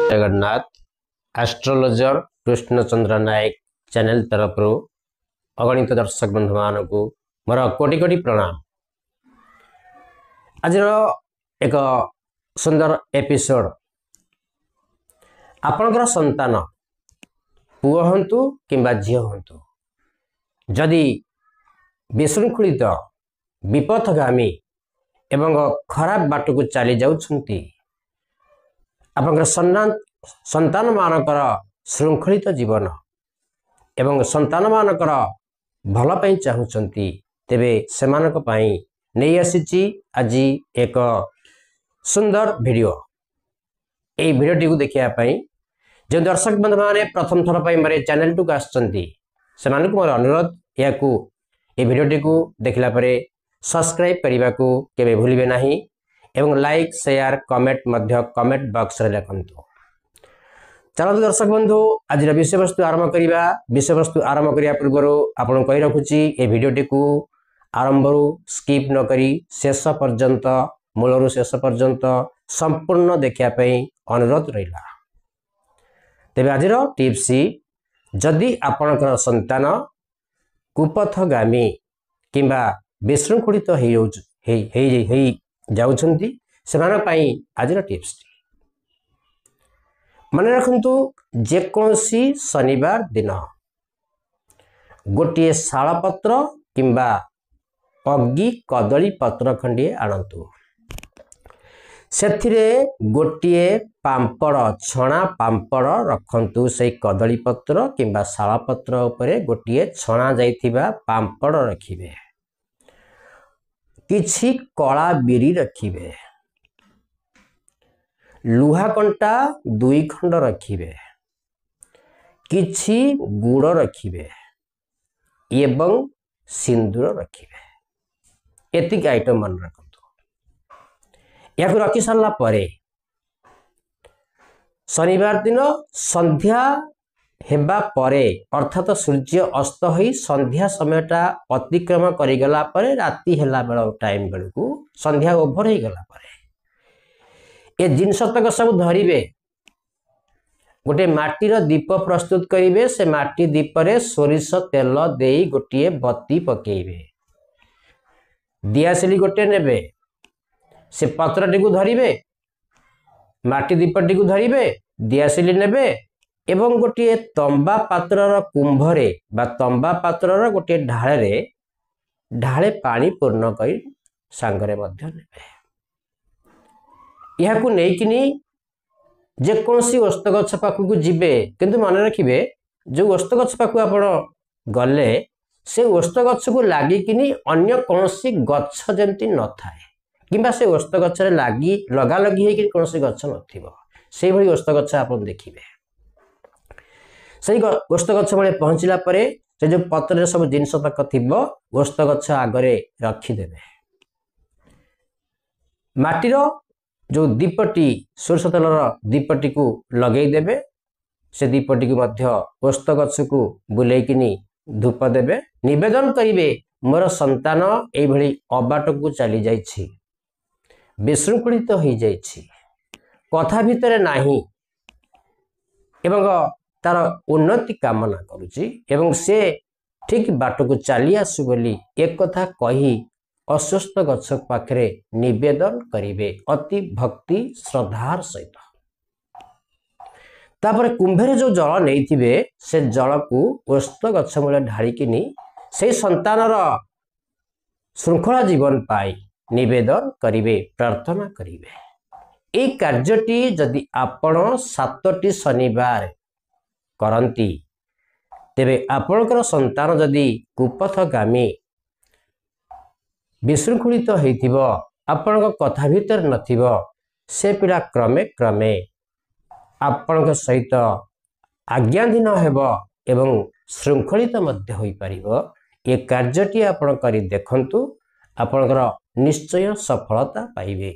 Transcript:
Jagannath astrologer Krishnachandra नायक channel तरफ अगणित दर्शक बंधु मान को मोर कोटि कोटि प्रणाम। आज एक सुंदर एपिसोड आपणकर संतान पुओ हंतु किंबा झियो हंतु जदि विशृंखलित विपथगामी एवं खराब बाट को चली जाउछंती आपनकर संतान मानकर श्रृंखलित जीवन एवं संतान मानकर भल पई चाहुचंती तेबे सेमानक पई नहीं आसीची आज एक सुंदर वीडियो। ए वीडियोटी को देखिया पई जो दर्शक बंधु माने प्रथम थर पई मेरे चैनल टू आछंती सेमानक मोर अनुरोध याकू ए वीडियोटी को देखला परे सब्सक्राइब करने को केबे भूलिबे नहीं एवं लाइक शेयर कमेंट मध्य कमेंट बॉक्स रे लिखंतु। चलो दर्शक बंधु आज विषय वस्तु आरंभ करिबा। विषय वस्तु आरंभ करिया पूर्व आपन कहि रखुची ए वीडियोटी को आरंभ स्किप न करी शेष पर्यंत मूलरू शेष पर्यंत संपूर्ण देखिया पई अनुरोध रहिला। तेबे आज टिप्स जदि आपनकर संतान कुपथगामी किंबा विशृंखलित हो जाउछंती सेमान पई आज टिप्स मन रखंतु जेकोसी शनिवार दिन गोटे शालपत्र किंबा अग्गी कदली पत्र खंडे आणंतु सेथिरे गोटे पांपड़ छणा पांपड़ रखंतु से कदली पत्र किंबा शालपत्र उपरे गोटे छणा जाइथिबा पांपड़ रखिबे किछि कला बिरी रखिबे लुहा कंटा 2 खंड रखिबे किछि गुड़ रखिबे एवं सिंदूर रखिबे। एतिक आइटम मन रखंतु। या रखि सारला परे शनिवार दिन संध्या हेबा परे अर्थात सूर्य अस्त होई संध्या समयटा अतिक्रम करि गला परे राति हेला बेल टाइम बेलकू संध्या ओभर हो गला परे ए जिनस तक सब धरिबे गोटे माटीर दीप प्रस्तुत करिवे से माटी दीप रे सोरिष तेल देई गोटे बत्ती पकेइबे दियासिली गोटे नेबे से पत्रटी को धरिबे माटी दीपटी को धरिबे दियासिली नेबे एवं गोटे तंबा पात्रर कुंभरे बा तंबा पात्रर गोटे ढाळे पानी पूर्ण कर सांगरे मध्य नेबे। यहाकू नेकिनी जेकोसी ओस्त गछ पाखु जिबे किंतु मन रखिबे जो ओस्त गछ पाखु आपण गले से ओस्त गछ को लागिकिनी अन्य कोनसी गछ जेंति न थाए किंबा से ओस्त गछ रे लगा लगी हे कि कोनसी गछ नथिबो सेही भली ओस्त गछ आपण देखिबे। से ओस्त गछ बड़े पहुंचला परे से जो पत्र सब जिनस तक थिबो ओस्त गछ आगरे रखिदेबे माटीर जो दीपटी सोरष तेलर दीपटी को लगेई देबे से दीपटी को मध्य ओस्त गछ को बुलेकिनी धूप देबे निवेदन करिवे मोर संतान एई भली अबाट को चली जाइछि विशृंखलित हो जाइछि कथा भितरे नाही एवं तार उन्नति कामना करुची एवं से ठीक बाट को चली आसु बोली एक कथा कही अस्वस्थ गछ पाखरे निवेदन करिवे अति भक्ति श्रद्धार सहित। तापर कुंभरे जो जल नैथिबे से जल को ओस्त गछ मूले ढाळिकिनी से संतानर श्रृंखला जीवन पाई निवेदन करिवे प्रार्थना करिवे। ए कार्यटी जदि आपण 7टी शनिवार करंती तेबे आपणकर संतान जदि कुपथगामी विशृंखलित होइथिबो आपणक कथा भीतर नथिबो से पिला क्रमे क्रमे आपणक सहित आज्ञाधीन हेबो एवं श्रृंखलित मध्य होई परिबो। ए कार्यटी आपण करी देखंतु आपणकर निश्चय सफलता पाइबे।